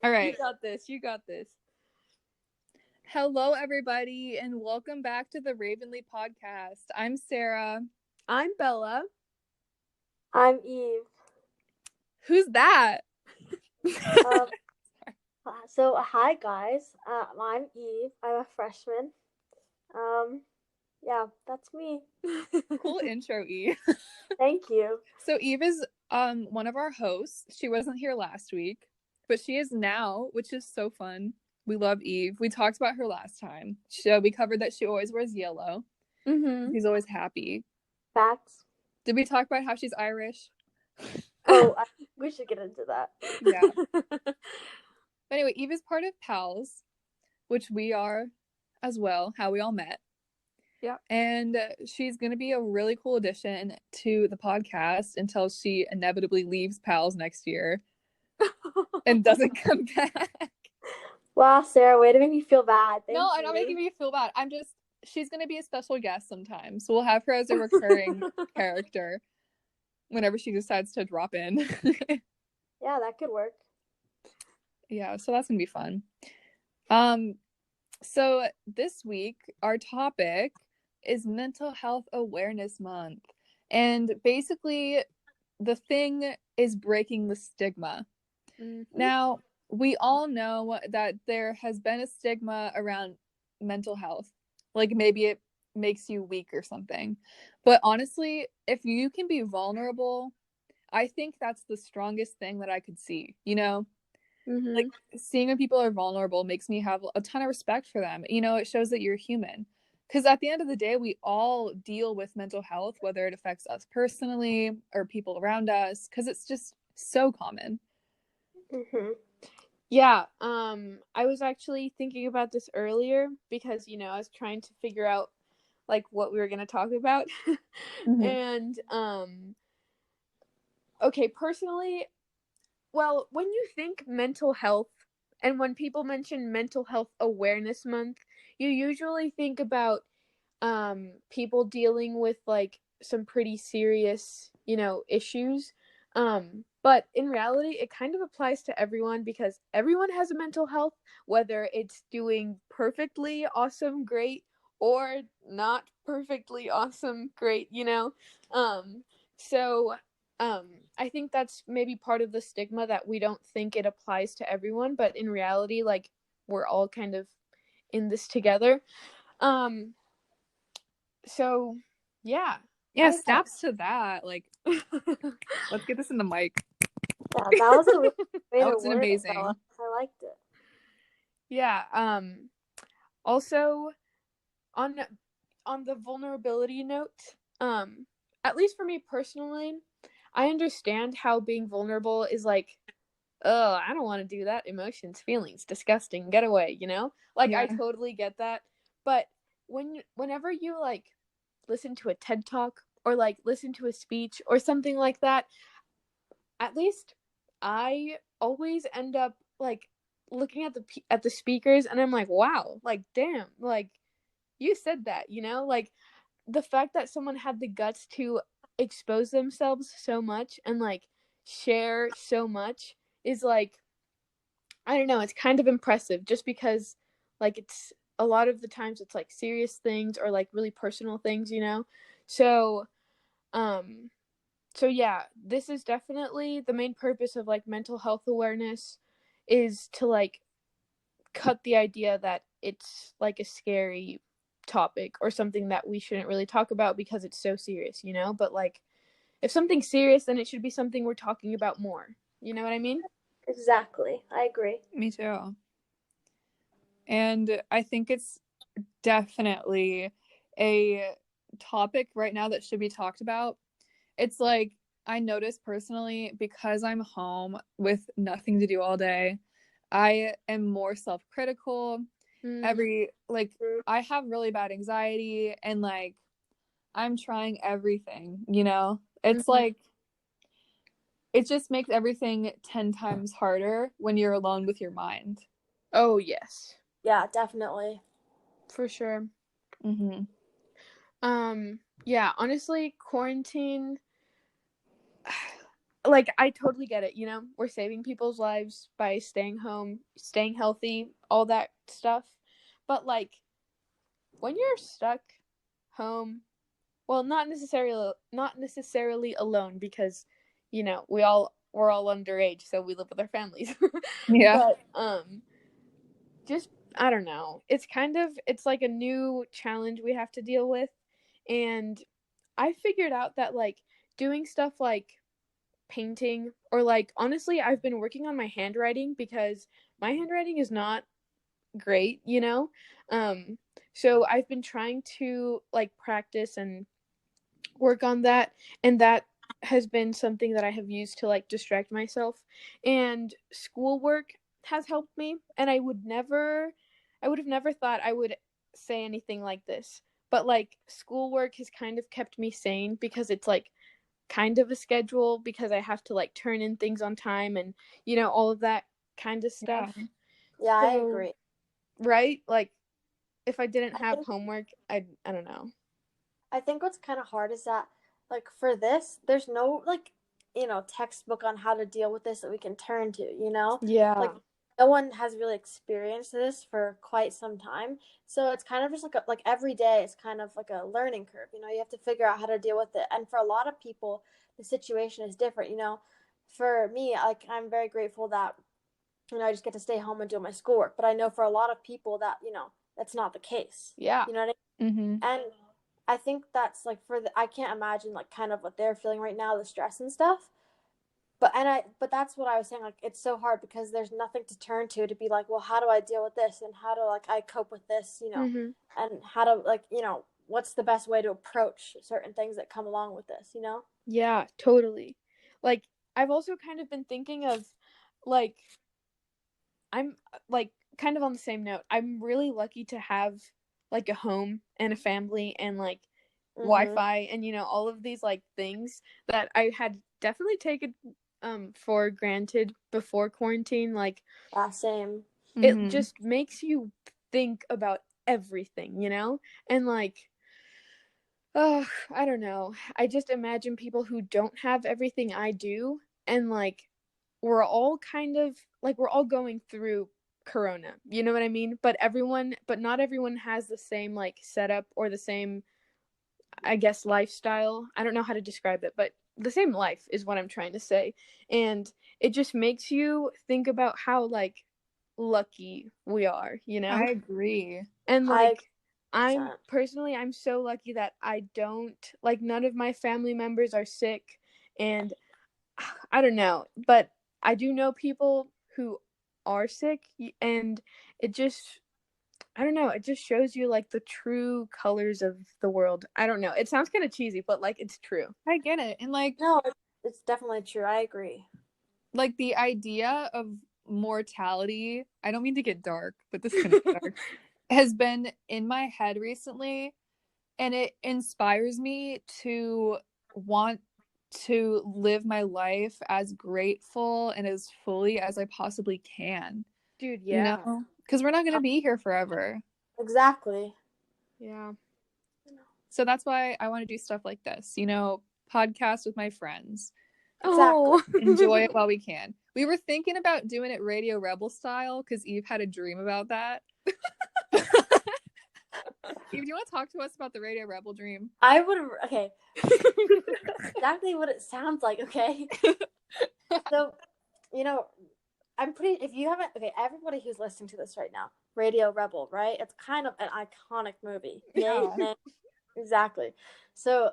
All right. You got this. You got this. Hello, everybody, and welcome back to the Ravenly podcast. I'm Sarah. I'm Bella. I'm Eve. Who's that? So hi guys. I'm Eve. I'm a freshman. Yeah, that's me. Cool intro, Eve. Thank you. So Eve is one of our hosts. She wasn't here last week, but she is now, which is so fun. We love Eve. We talked about her last time. So we covered that she always wears yellow. Mm-hmm. She's always happy. Facts. Did we talk about how she's Irish? Oh, we should get into that. Yeah. But anyway, Eve is part of PALS, which we are as well, how we all met. Yeah. And she's going to be a really cool addition to the podcast until she inevitably leaves PALS next year and doesn't come back. Wow, Sarah, way to make me feel bad. Thank No, you. I'm not making me feel bad. She's going to be a special guest sometimes. So we'll have her as a recurring character whenever she decides to drop in. Yeah, that could work. Yeah, so that's going to be fun. So this week, our topic is Mental Health Awareness Month. And basically, the thing is breaking the stigma. Mm-hmm. Now, we all know that there has been a stigma around mental health. Like maybe it makes you weak or something. But honestly, if you can be vulnerable, I think that's the strongest thing that I could see, you know? Mm-hmm. Like seeing when people are vulnerable makes me have a ton of respect for them. You know, it shows that you're human. Because at the end of the day, we all deal with mental health, whether it affects us personally or people around us, because it's just so common. Mm-hmm. Yeah, I was actually thinking about this earlier because, you know, I was trying to figure out, like, what we were going to talk about. Mm-hmm. And, okay, personally, well, when you think mental health and when people mention Mental Health Awareness Month, you usually think about people dealing with like some pretty serious, you know, issues. But in reality, it kind of applies to everyone because everyone has a mental health, whether it's doing perfectly awesome, great, or not perfectly awesome, great, you know. So I think that's maybe part of the stigma that we don't think it applies to everyone, but in reality, like, we're all kind of in this together. So yeah. Yeah, snaps to that. Like, let's get this in the mic. Yeah, that was a really way That to was word it, amazing. Bella. I liked it. Yeah. Also, on the vulnerability note, at least for me personally, I understand how being vulnerable is like, oh, I don't want to do that. Emotions, feelings, disgusting, get away, you know? Like, Yeah. I totally get that. But whenever you, like, listen to a TED Talk or, like, listen to a speech or something like that, at least I always end up, like, looking at the speakers and I'm like, wow, like, damn, like, you said that, you know? Like, the fact that someone had the guts to expose themselves so much and, like, share so much is, like, I don't know, it's kind of impressive just because, like, it's a lot of the times it's like serious things or like really personal things, you know? So, um, so yeah, this is definitely the main purpose of like mental health awareness is to like cut the idea that it's like a scary topic or something that we shouldn't really talk about because it's so serious, you know? But like, if something's serious, then it should be something we're talking about more. You know what I mean? Exactly. I agree. Me too. And I think it's definitely a topic right now that should be talked about. It's like, I notice personally, because I'm home with nothing to do all day, I am more self-critical. I have really bad anxiety and like I'm trying everything, you know? It's like, it just makes everything 10 times harder when you're alone with your mind. Oh, yes. Yeah, definitely. For sure. Mm-hmm. Yeah, honestly, quarantine, like, I totally get it, you know? We're saving people's lives by staying home, staying healthy, all that stuff. But, like, when you're stuck home, well, not necessarily alone, because, you know, we're all underage, so we live with our families. Yeah. But just, I don't know. It's like a new challenge we have to deal with. And I figured out that, like, doing stuff like painting, or, like, honestly, I've been working on my handwriting, because my handwriting is not great, you know? So I've been trying to, like, practice and work on that, and that has been something that I have used to, like, distract myself. And schoolwork has helped me, and I would have never thought I would say anything like this, but, like, schoolwork has kind of kept me sane, because it's, like, kind of a schedule, because I have to, like, turn in things on time, and, you know, all of that kind of stuff. Yeah. Yeah, I So, agree. right? Like, if I didn't I have think homework, I don't know. I think what's kind of hard is that, like, for this, there's no, like, textbook on how to deal with this that we can turn to, Yeah. Like, no one has really experienced this for quite some time. So it's kind of just like every day is kind of like a learning curve. You have to figure out how to deal with it. And for a lot of people, the situation is different. For me, like, I'm very grateful that, I just get to stay home and do my schoolwork. But I know for a lot of people that, that's not the case. Yeah. You know what I mean? Mm-hmm. And I think that's like I can't imagine like kind of what they're feeling right now, the stress and stuff. But that's what I was saying. Like, it's so hard because there's nothing to turn to be like, well, how do I deal with this, and how do like I cope with this, Mm-hmm. and how to like what's the best way to approach certain things that come along with this. Yeah, totally. Like, I've also kind of been thinking of, like, I'm, like, kind of on the same note. I'm really lucky to have, like, a home and a family and, like, Mhm. Wi-Fi and, you know, all of these, like, things that I had definitely taken for granted before quarantine. Like, Yeah, same. it Mm-hmm. just makes you think about everything, you know? And, like, oh, I don't know. I just imagine people who don't have everything I do, and, like, we're all going through corona. You know what I mean? But not everyone has the same, like, setup, or the same, I guess, lifestyle. I don't know how to describe it, but the same life is what I'm trying to say. And it just makes you think about how, like, lucky we are, you I know? agree. And, I like, I'm 100%. personally, I'm so lucky that I don't, like, none of my family members are sick. And I don't know, but I do know people who are sick, and it just, I don't know, it just shows you, like, the true colors of the world. I don't know. It sounds kind of cheesy, but, like, it's true. I get it. And like No, it's definitely true. I agree. the idea of mortality, I don't mean to get dark, but this is gonna get dark, has been in my head recently, and it inspires me to want to live my life as grateful and as fully as I possibly can, Dude, you yeah. know? Because we're not going to be here forever. Exactly. Yeah. So that's why I want to do stuff like this, podcast with my friends, Exactly. Oh. enjoy it while we can. We were thinking about doing it Radio Rebel style because Eve had a dream about that. Eve, do you want to talk to us about the Radio Rebel dream? I would have. Okay. Exactly what it sounds like. Okay. So, you know, I'm pretty. If you haven't, okay, everybody who's listening to this right now, Radio Rebel, right? It's kind of an iconic movie. Yeah. Exactly. So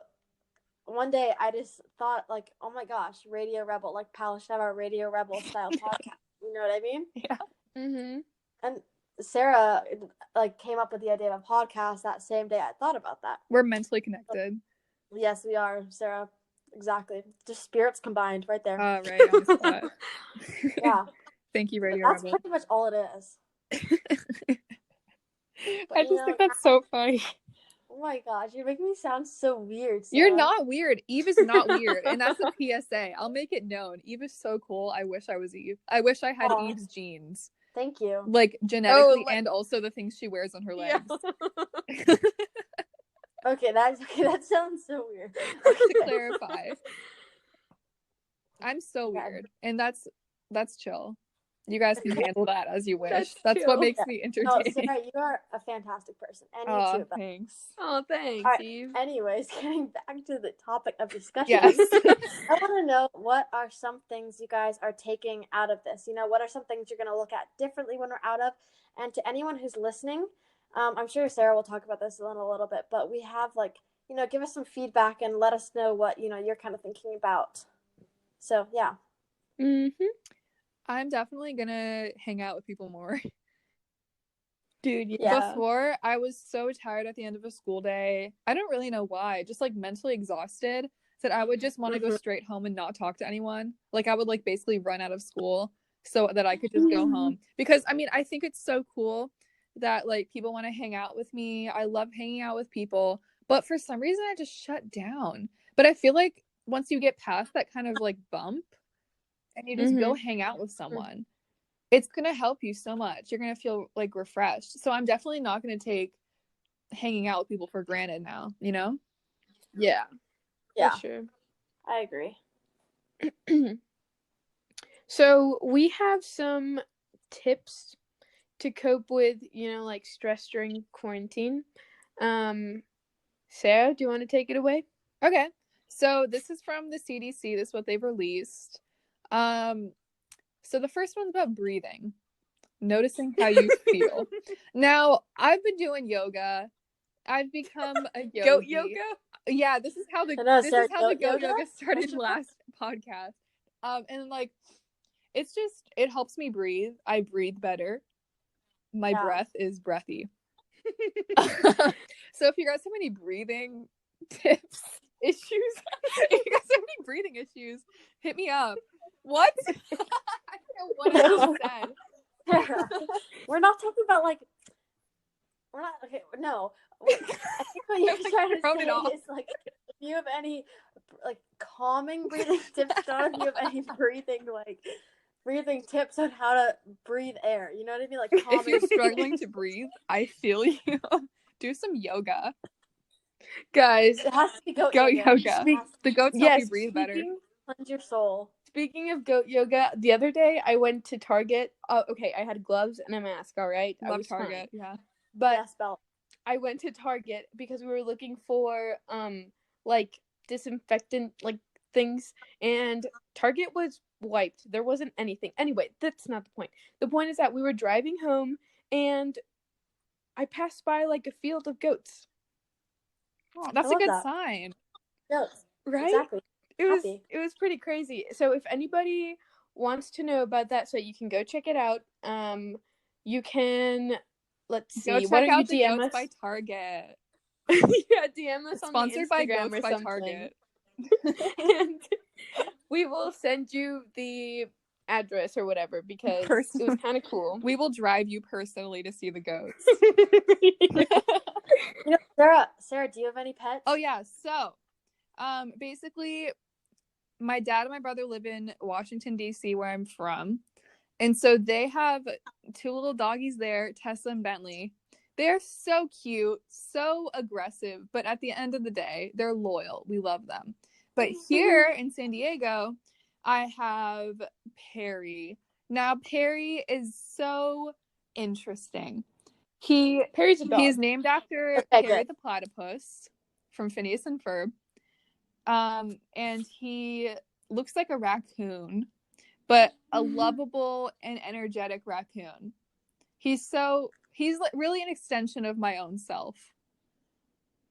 one day I just thought, like, oh my gosh, Radio Rebel, like Pal should have our Radio Rebel style podcast. You know what I mean? Yeah. Mhm. And Sarah like came up with the idea of a podcast that same day I thought about that. We're mentally connected. Yes, we are, Sarah. Exactly. Just spirits combined right there. Right on the spot. Yeah. Thank you, But Radio that's Rebel. pretty much all it is. But I just think that's so funny. oh my gosh, you're making me sound so weird, Sarah. You're not weird. Eve is not weird. And that's a PSA. I'll make it known. Eve is so cool. I wish I was Eve. I wish I had Aw. Eve's genes. Thank you. Like genetically, like, and also the things she wears on her yeah. legs. Okay, that sounds so weird. Just to clarify. I'm so Yeah. weird, and that's chill. You guys can handle that as you wish. That's That's what chill. makes Yeah. me Oh, entertaining. Sarah, you are a fantastic person, and you Oh, too. But thanks. Oh, all thanks, right. Eve. Anyways, getting back to the topic of discussion, Yes. I want to know what are some things you guys are taking out of this. You know, what are some things you're going to look at differently when we're out of? And to anyone who's listening, I'm sure Sarah will talk about this in a little bit, but we have like, you know, give us some feedback and let us know what, you know, you're kind of thinking about. So, yeah. Mm-hmm. I'm definitely gonna hang out with people more. Dude, Yeah. Before, I was so tired at the end of a school day. I don't really know why, just like mentally exhausted, that I would just want to go straight home and not talk to anyone. Like I would like basically run out of school so that I could just go home. Because I mean, I think it's so cool that like people want to hang out with me. I love hanging out with people, but for some reason I just shut down. But I feel like once you get past that kind of like bump and you just go hang out with someone, it's going to help you so much. You're going to feel like refreshed. So I'm definitely not going to take hanging out with people for granted now, you know? Yeah. Yeah. For sure. I agree. So we have some tips to cope with, you know, like stress during quarantine. Sarah, do you want to take it away? Okay. So this is from the CDC. This is what they've released. So the first one's about breathing, noticing how you feel. Now, I've been doing yoga. I've become a yogi. Goat yoga? Yeah, this is how the I know, this Sarah, is how the goat goat yoga yoga? started last podcast. And like it's just it helps me breathe. I breathe better. My Yeah. breath is breathy. So if you guys have any breathing tips, issues, if you guys have any breathing issues, hit me up. What? I don't know what I just said. We're not talking about like we're not okay. No, I think what you're I'm, like, trying to throwing it say off. is like if you have any like calming breathing tips, not if you have any breathing tips on how to breathe air. You know what I mean? Like calming. If you're struggling to breathe, I feel you. Do some yoga. Guys, it has to be goat Goat yoga. yoga. The goats help you breathe better. Cleanse your soul. Speaking of goat yoga, the other day I went to Target. Okay, I had gloves and a mask, all right? I Love was Target, fine. yeah. But Yes, belt. I went to Target because we were looking for like disinfectant like things, and Target was wiped. There wasn't anything. Anyway, that's not the point. The point is that we were driving home and I passed by like a field of goats. Oh, that's a love good that. sign. Goats. Right? Exactly. It was pretty crazy. So if anybody wants to know about that, so you can go check it out. You can let's see. Go check Why don't you out the DM Goats us? by Target. Yeah, DM us It's on the sponsored by Instagram Goats or by something. Target. And we will send you the address or whatever because it was kind of cool. We will drive you personally to see the goats. You know, Sarah, do you have any pets? Oh yeah, so basically my dad and my brother live in Washington D.C. where I'm from. And so they have two little doggies there, Tessa and Bentley. They're so cute, so aggressive, but at the end of the day, they're loyal. We love them. But here in San Diego, I have Perry. Now, Perry is so interesting. Perry's a dog. He's named after Perry the platypus from Phineas and Ferb. And he looks like a raccoon, but a lovable and energetic raccoon. He's really an extension of my own self.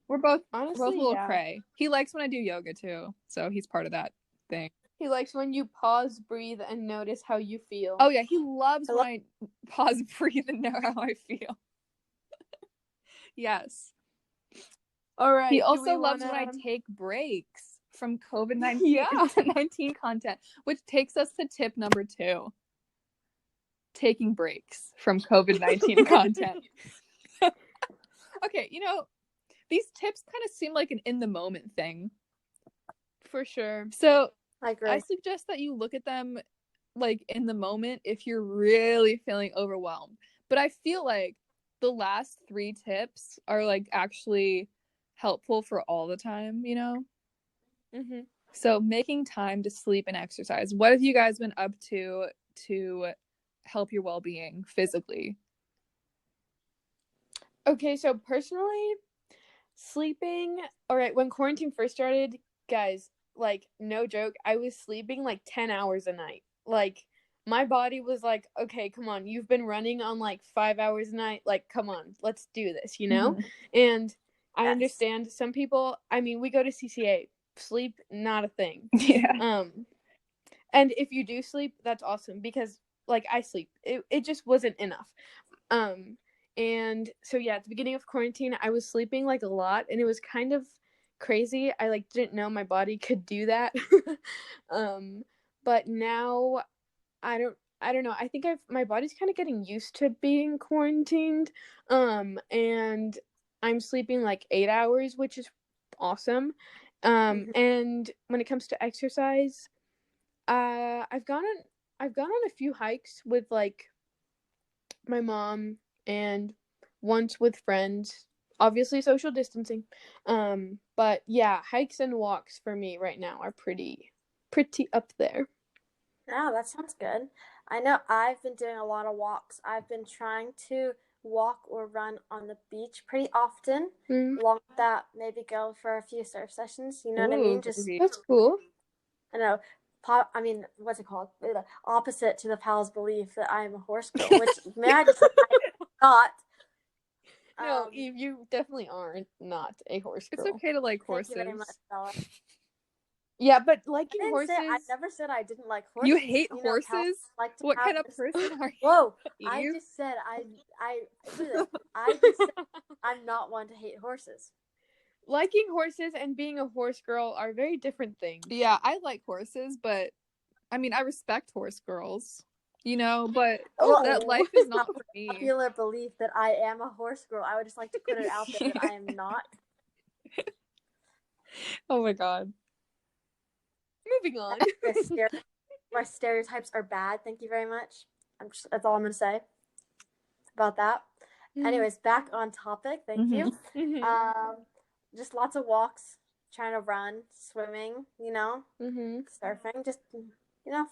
We're both Honestly, a little yeah. cray. He likes when I do yoga too, so he's part of that thing. He likes when you pause, breathe, and notice how you feel. Oh yeah, he loves when I pause, breathe, and know how I feel. Yes. All right. He also loves when I take breaks from COVID-19 19 content, which takes us to tip number 2. Taking breaks from COVID-19 content. Okay, you know, these tips kind of seem like an in the moment thing. For sure. So I agree. I suggest that you look at them like in the moment if you're really feeling overwhelmed. But I feel like the last 3 tips are like actually helpful for all the time, you know? Mm-hmm. So making time to sleep and exercise. What have you guys been up to help your well-being physically? Okay, so personally, sleeping, all right, when quarantine first started, guys, like, no joke, I was sleeping like 10 hours a night. Like, my body was like, okay, come on, you've been running on like 5 hours a night. Like, come on, let's do this, you know? And I Yes. understand some people, I mean, we go to CCA, sleep, not a thing. Yeah. And if you do sleep, that's awesome because, like, I sleep. It just wasn't enough. And so yeah, at the beginning of quarantine, I was sleeping like a lot, and it was kind of crazy. I like didn't know my body could do that. But now I don't know. I think my body's kind of getting used to being quarantined. And I'm sleeping like 8 hours, which is awesome. And when it comes to exercise, I've gone on a few hikes with like my mom and once with friends. Obviously social distancing. But yeah, hikes and walks for me right now are pretty up there. Yeah, that sounds good. I know I've been doing a lot of walks. I've been trying to walk or run on the beach pretty often. Mm. Along with that, maybe go for a few surf sessions. You know what I Ooh, mean? Just, That's cool. I don't know, I mean, what's it called? The opposite to the pal's belief that I am a horse girl, which may I just say I am not. No, Um, Eve, you definitely aren't not a horse it's girl. okay to like Thank you very much, horses. Bella. Yeah, but I liking didn't say I horses. never said I didn't like You horses. hate You know, pals horses? like to What have kind of this. person are Whoa! you, I Eve? just said I look at this. I just said I'm not one to hate horses. Liking horses and being a horse girl are very different things. Yeah, I like horses, but I mean, I respect horse girls, but Well, that life is not for me. Popular belief that I am a horse girl. I would just like to put it out there that I am not. Oh my god. Moving on. My stereotypes are bad. Thank you very much. That's all I'm gonna say about that. Anyways, back on topic. Thank you. Just lots of walks, trying to run, swimming. Surfing. Just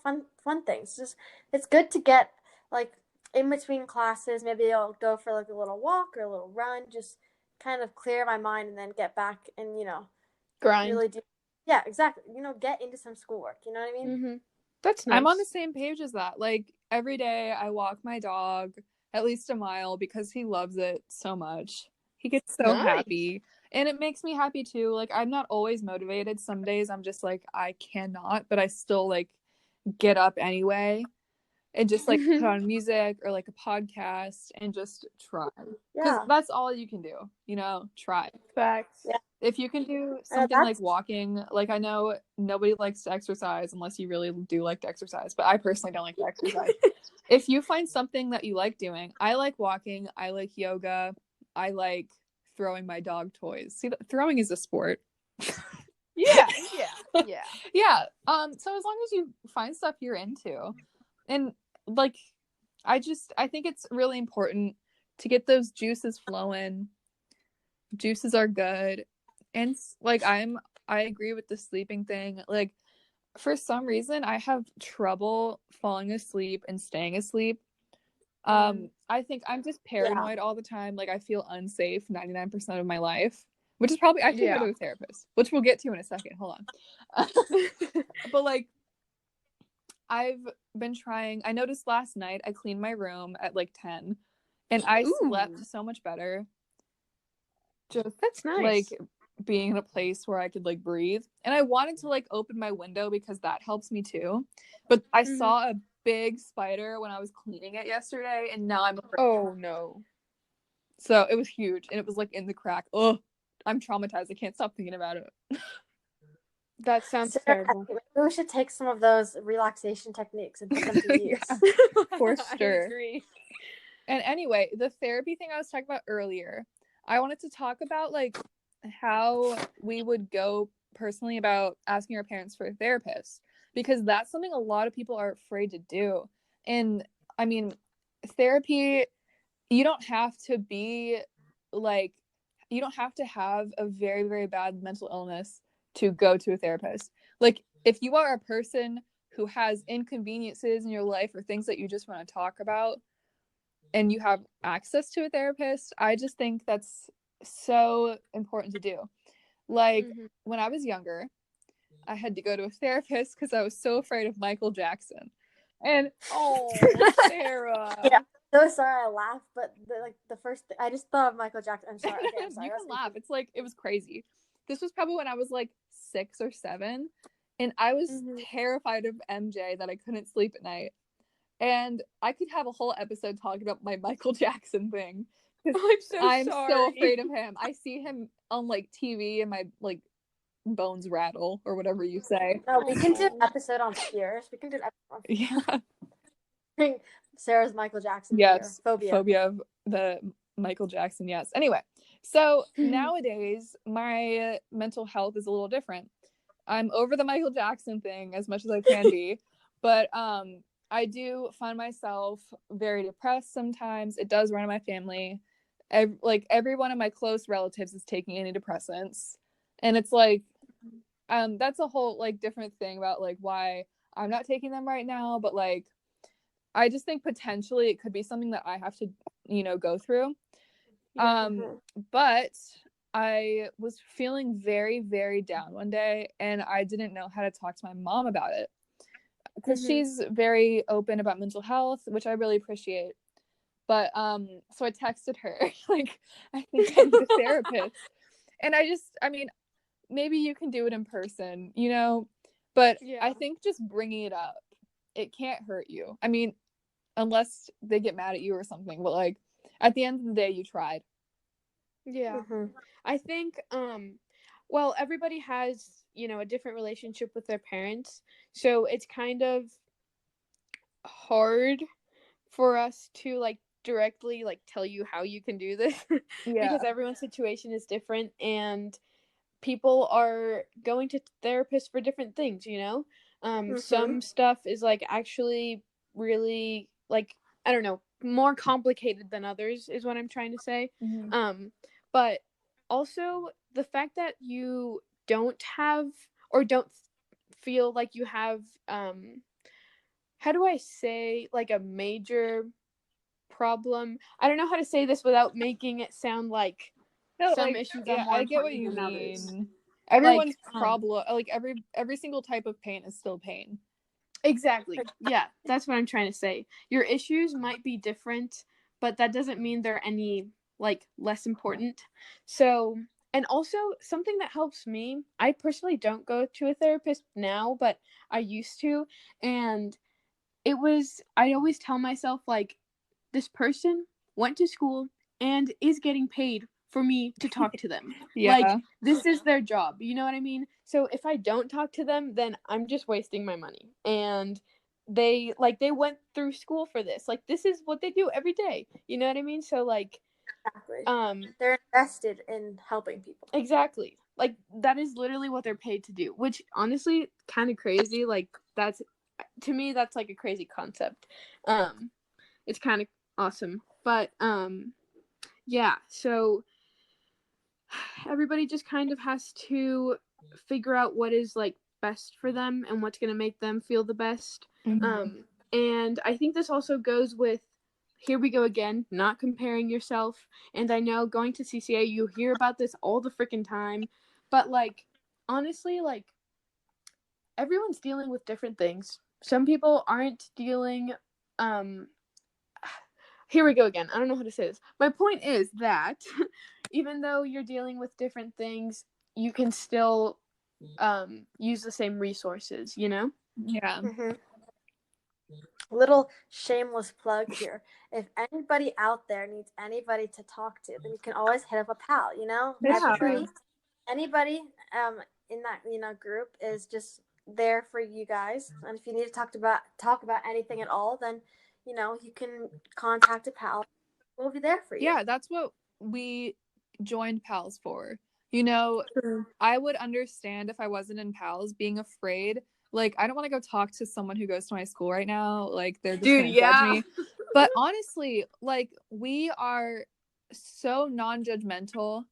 fun things. Just it's good to get like in between classes. Maybe I'll go for like a little walk or a little run. Just kind of clear my mind and then get back and grind. really do. Yeah, exactly. Get into some schoolwork. You know what I mean? That's nice. I'm on the same page as that. Like every day I walk my dog at least a mile because he loves it so much. He gets so happy. And it makes me happy too. Like I'm not always motivated. Some days I'm just like I cannot, but I still like get up anyway and just like put on music or like a podcast and just try. Because that's all you can do, try. Facts. Yeah. If you can do something like walking, like I know nobody likes to exercise unless you really do like to exercise, but I personally don't like to exercise. If you find something that you like doing, I like walking, I like yoga, I like throwing my dog toys. See, throwing is a sport. Yeah. Yeah. So as long as you find stuff you're into, and like, I think it's really important to get those juices flowing. Juices are good. And like, I agree with the sleeping thing. Like, for some reason, I have trouble falling asleep and staying asleep. I think I'm just paranoid all the time. Like, I feel unsafe 99% of my life, which is probably, I should go to a therapist, which we'll get to in a second. Hold on. But like, I've been trying. I noticed last night I cleaned my room at like 10 and I slept so much better. Just that's nice. Like being in a place where I could like breathe. And I wanted to like open my window because that helps me too. But I saw a big spider when I was cleaning it yesterday and now I'm afraid. Oh no. So it was huge and it was like in the crack. Oh, I'm traumatized. I can't stop thinking about it. That sounds terrible. Maybe we should take some of those relaxation techniques and put them to use. For sure. I agree. And anyway, the therapy thing I was talking about earlier, I wanted to talk about like how we would go personally about asking our parents for a therapist, because that's something a lot of people are afraid to do. And I mean, therapy, you don't have to be like, you don't have to have a very, very bad mental illness to go to a therapist. Like, if you are a person who has inconveniences in your life or things that you just want to talk about and you have access to a therapist, I just think that's so important to do. Like, when I was younger, I had to go to a therapist because I was so afraid of Michael Jackson. And Sarah. Yeah. So sorry I laughed, but the first I just thought of Michael Jackson. I'm sorry. Okay, I'm sorry. You can laugh. It's like, it was crazy. This was probably when I was like 6 or 7, and I was terrified of MJ that I couldn't sleep at night. And I could have a whole episode talking about my Michael Jackson thing. I'm so afraid of him. I see him on like TV and my like bones rattle or whatever you say. No, we can do an episode on fears. We can do an episode on fears. Yeah. Sarah's Michael Jackson yes, fear. phobia of the Michael Jackson. Yes. Anyway, so nowadays my mental health is a little different. I'm over the Michael Jackson thing as much as I can be, but I do find myself very depressed sometimes. It does run in my family. Every one of my close relatives is taking antidepressants, and it's like that's a whole like different thing about like why I'm not taking them right now, but like I just think potentially it could be something that I have to, go through. But I was feeling very, very down one day, and I didn't know how to talk to my mom about it because she's very open about mental health, which I really appreciate. But so I texted her like, I think I need a therapist, and I mean, maybe you can do it in person, but I think just bringing it up, it can't hurt you. I mean, unless they get mad at you or something, but like at the end of the day, you tried. Yeah. I think well, everybody has, a different relationship with their parents. So it's kind of hard for us to like directly like tell you how you can do this because everyone's situation is different and people are going to therapists for different things, some stuff is like actually really like, I don't know, more complicated than others is what I'm trying to say. But also the fact that you don't have or don't feel like you have how do I say like a major problem? I don't know how to say this without making it sound like some issues are more I get what important you than others. mean. Everyone's problem, like every single type of pain is still pain. Exactly. Yeah, that's what I'm trying to say. Your issues might be different, but that doesn't mean they're any like less important. So, and also something that helps me, I personally don't go to a therapist now, but I used to, and I always tell myself like this person went to school and is getting paid for me to talk to them. Like, this is their job. You know what I mean? So if I don't talk to them, then I'm just wasting my money. And they went through school for this. Like, this is what they do every day. You know what I mean? So like they're invested in helping people. Exactly. Like, that is literally what they're paid to do, which honestly kind of crazy. Like, that's, to me, that's like a crazy concept. It's kind of awesome. But yeah, so everybody just kind of has to figure out what is like best for them and what's going to make them feel the best. And I think this also goes with, here we go again, not comparing yourself. And I know going to CCA, you hear about this all the freaking time, but like honestly, like everyone's dealing with different things. Some people aren't dealing here we go again. I don't know how to say this. My point is that even though you're dealing with different things, you can still use the same resources, Yeah. Little shameless plug here. If anybody out there needs anybody to talk to, then you can always hit up a pal, Anybody in that, group is just there for you guys. And if you need to talk about anything at all, then you can contact a pal. We'll be there for you. Yeah, that's what we joined pals for. I would understand if I wasn't in pals being afraid. Like, I don't want to go talk to someone who goes to my school right now. Like, they're just gonna judge me. But honestly, like, we are so non-judgmental,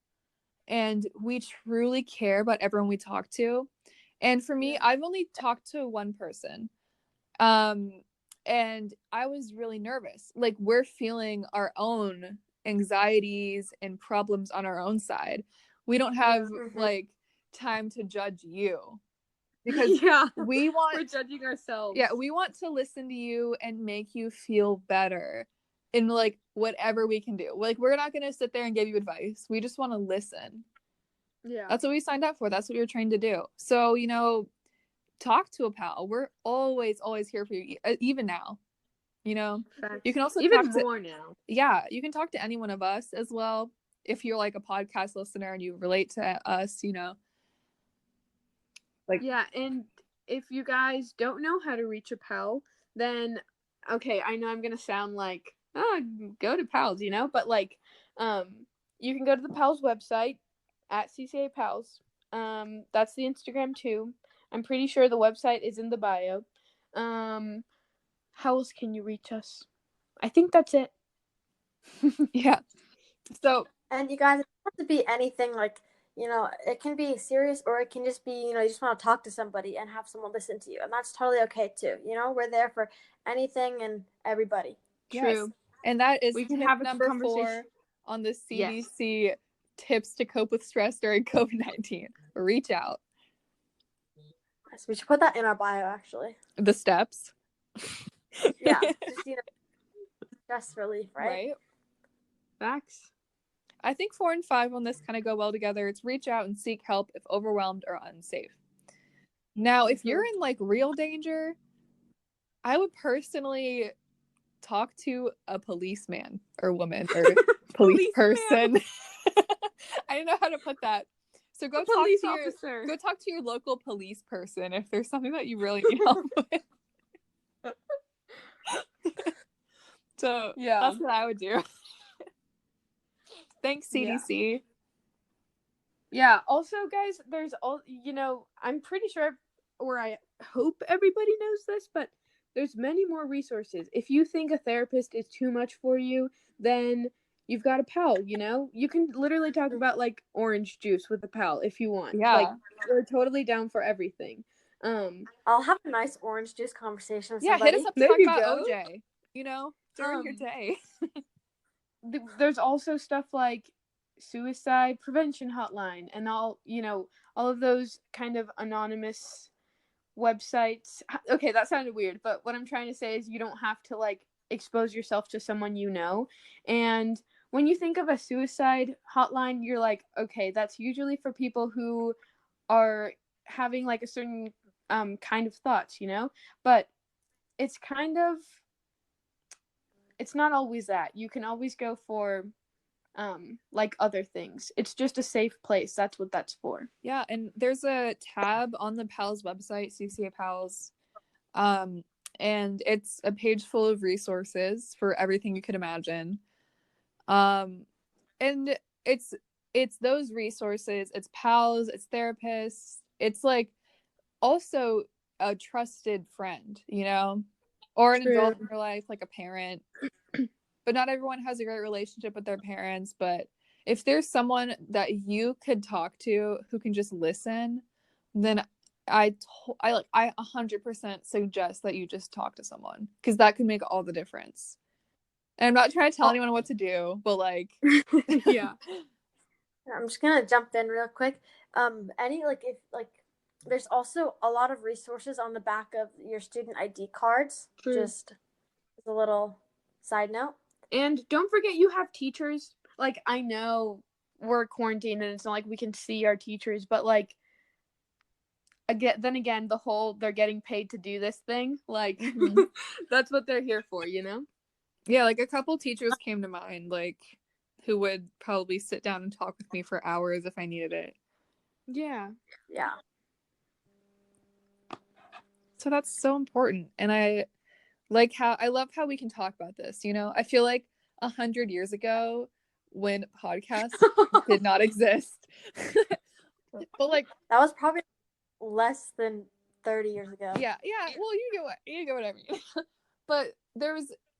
and we truly care about everyone we talk to. And for me, I've only talked to one person. And I was really nervous. Like, we're feeling our own anxieties and problems on our own side. We don't have like time to judge you, because we want, we're judging ourselves. Yeah, we want to listen to you and make you feel better in like whatever we can do. Like, we're not going to sit there and give you advice. We just want to listen. Yeah. That's what we signed up for. That's what we were trained to do. So, you know, talk to a pal. We're always here for you, even now. You know, Facts. you can also even talk to, more now. Yeah, you can talk to any one of us as well. If you're like a podcast listener and you relate to us, you know. Like, yeah, and if you guys don't know how to reach a pal, then okay, I know I'm gonna sound like, oh, go to pals, you know, but like, you can go to the pals website at CCA Pals. That's the Instagram too. I'm pretty sure the website is in the bio. How else can you reach us? I think that's it. yeah. So, and you guys, it doesn't have to be anything like, you know, it can be serious, or it can just be, you know, you just want to talk to somebody and have someone listen to you. And that's totally okay too. You know, we're there for anything and everybody. yes. True. And that is We can tip have a number conversation 4 on the Yes. CDC tips to cope with stress during COVID-19. Reach out. So we should put that in our bio, actually. The steps. Yeah, just, you know, stress relief, right? Right. Facts. I think 4 and 5 on this kind of go well together. It's reach out and seek help if overwhelmed or unsafe. Now, if you're in like real danger, I would personally talk to a policeman or woman or police person. I don't know how to put that. So go talk to your local police person if there's something that you really need help with. So yeah, that's what I would do. Thanks, CDC. Yeah. Also, guys, there's all, you know, I'm pretty sure, or I hope everybody knows this, but there's many more resources. If you think a therapist is too much for you, then you've got a pal, you know? You can literally talk about like orange juice with a pal if you want. Yeah. Like, we're totally down for everything. I'll have a nice orange juice conversation with somebody. somebody. Hit us up to talk about OJ, you know, during your day. There's also stuff like suicide prevention hotline and all, you know, all of those kind of anonymous websites. Okay, that sounded weird, but what I'm trying to say is you don't have to like expose yourself to someone you know. And when you think of a suicide hotline, you're like, okay, that's usually for people who are having like a certain kind of thoughts, you know? But it's kind of, it's not always that. You can always go for like other things. It's just a safe place. That's what that's for. Yeah, and there's a tab on the PALS website, CCA PALS, and it's a page full of resources for everything you could imagine. And it's those resources, it's pals, it's therapists, it's like also a trusted friend, you know, or an adult in your life, like a parent. But not everyone has a great relationship with their parents. But if there's someone that you could talk to who can just listen, then I 100% suggest that you just talk to someone, because that could make all the difference. And I'm not trying to tell anyone what to do, but like, yeah. I'm just gonna jump in real quick. Any like if like there's also a lot of resources on the back of your student ID cards. True. Just as a little side note. And don't forget you have teachers. Like, I know we're quarantined and it's not like we can see our teachers, but like, again, the whole they're getting paid to do this thing, like, that's what they're here for, you know? Yeah, like a couple teachers came to mind, like, who would probably sit down and talk with me for hours if I needed it. Yeah. Yeah. So that's so important. And I love how we can talk about this, you know? I feel like 100 years ago, when podcasts did not exist, but like, that was probably less than 30 years ago. Yeah. Well, you get what I mean. But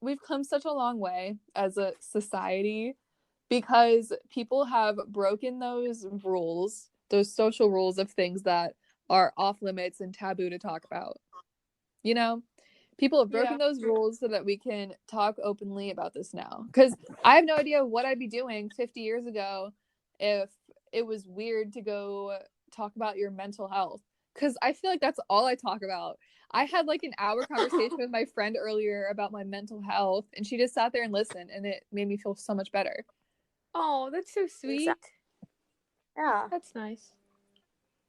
we've come such a long way as a society because people have broken those rules, those social rules of things that are off limits and taboo to talk about. You know, people have broken those rules so that we can talk openly about this now. Because I have no idea what I'd be doing 50 years ago if it was weird to go talk about your mental health. Because I feel like that's all I talk about. I had like an hour conversation with my friend earlier about my mental health, and she just sat there and listened, and it made me feel so much better. Oh, that's so sweet. Yeah. That's nice.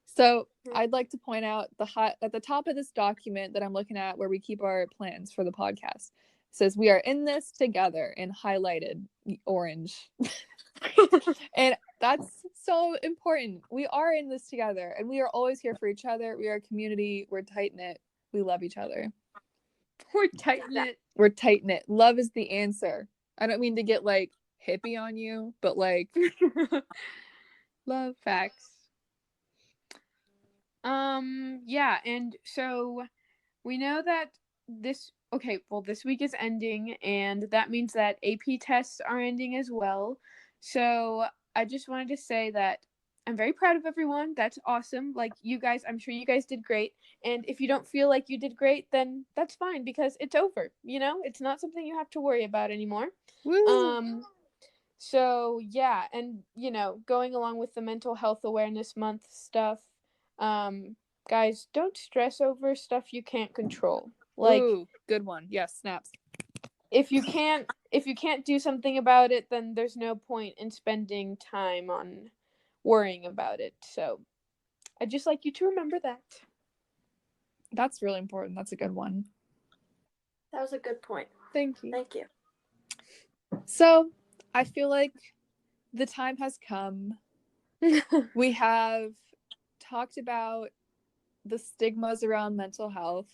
So I'd like to point out at the top of this document that I'm looking at, where we keep our plans for the podcast, says we are in this together in highlighted orange. And that's so important. We are in this together, and we are always here for each other. We are a community. We're tight-knit. We love each other. We're tight-knit. We're tight-knit. Love is the answer. I don't mean to get like hippie on you, but like love. Facts. Yeah, and so we know that this week is ending, and that means that AP tests are ending as well. So I just wanted to say that I'm very proud of everyone. That's awesome. Like, you guys, I'm sure you guys did great. And if you don't feel like you did great, then that's fine, because it's over. It's not something you have to worry about anymore. Woo. So yeah, and going along with the mental health awareness month stuff, guys, don't stress over stuff you can't control. Like, ooh, good one. Yes, snaps. if you can't do something about it, then there's no point in spending time on worrying about it. So I'd just like you to remember that. That's really important. That's a good one. That was a good point. Thank you. Thank you. So I feel like the time has come. We have talked about the stigmas around mental health,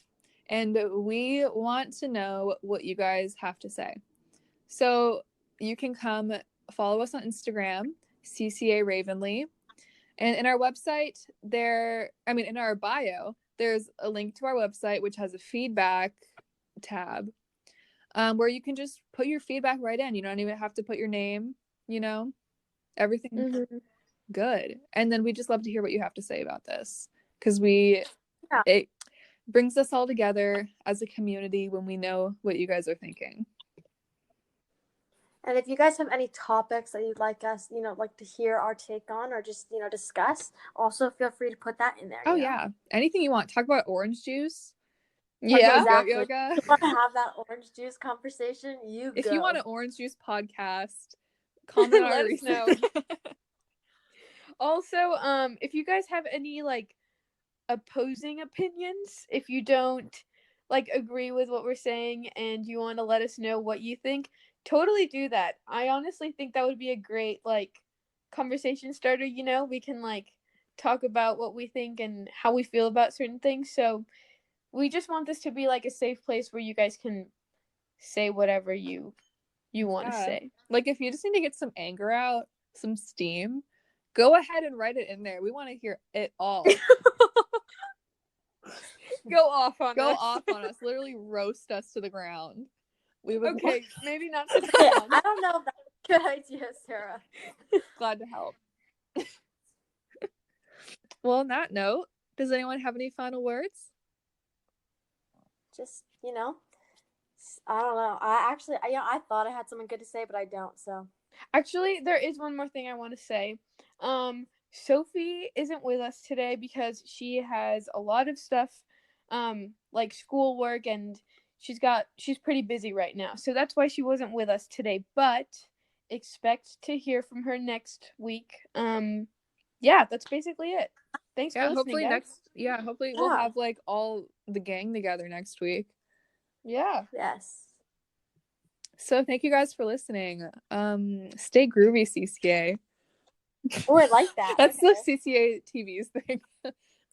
and we want to know what you guys have to say. So you can come follow us on Instagram, CCA Ravenly. And in our website, in our bio, there's a link to our website, which has a feedback tab, where you can just put your feedback right in. You don't even have to put your name, everything good. And then we just love to hear what you have to say about this, because it brings us all together as a community when we know what you guys are thinking. And if you guys have any topics that you'd like us, like to hear our take on, or just, discuss, also feel free to put that in there. Oh, yeah. Anything you want. Talk about orange juice. Yeah. Exactly. If you want to have that orange juice conversation, if you want an orange juice podcast, comment on our let us know. Also, if you guys have any like opposing opinions, if you don't like agree with what we're saying and you want to let us know what you think, totally do that. I honestly think that would be a great like conversation starter. We can like talk about what we think and how we feel about certain things. So we just want this to be like a safe place where you guys can say whatever you want to say. Like, if you just need to get some anger out, some steam, go ahead and write it in there. We want to hear it all. Go off on us. Literally roast us to the ground. Okay, maybe not to the ground. I don't know if that's a good idea, Sarah. Glad to help. Well, on that note, does anyone have any final words? Just, I don't know. I thought I had something good to say, but I don't. So actually, there is one more thing I want to say. Sophie isn't with us today because she has a lot of stuff, like schoolwork, and she's pretty busy right now. So that's why she wasn't with us today. But expect to hear from her next week. Yeah, that's basically it. Thanks for listening, guys. Hopefully we'll have like all the gang together next week. Yeah. Yes. So thank you guys for listening. Stay groovy, CCA. Oh, I like that. That's the CCA TV's thing.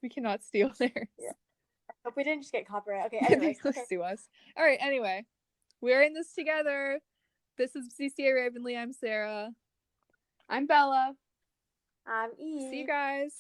We cannot steal theirs. Yeah. I hope we didn't just get copyright. Okay, anyways. Sue us. All right, anyway. We're in this together. This is CCA Ravenly. I'm Sarah. I'm Bella. I'm Eve. See you guys.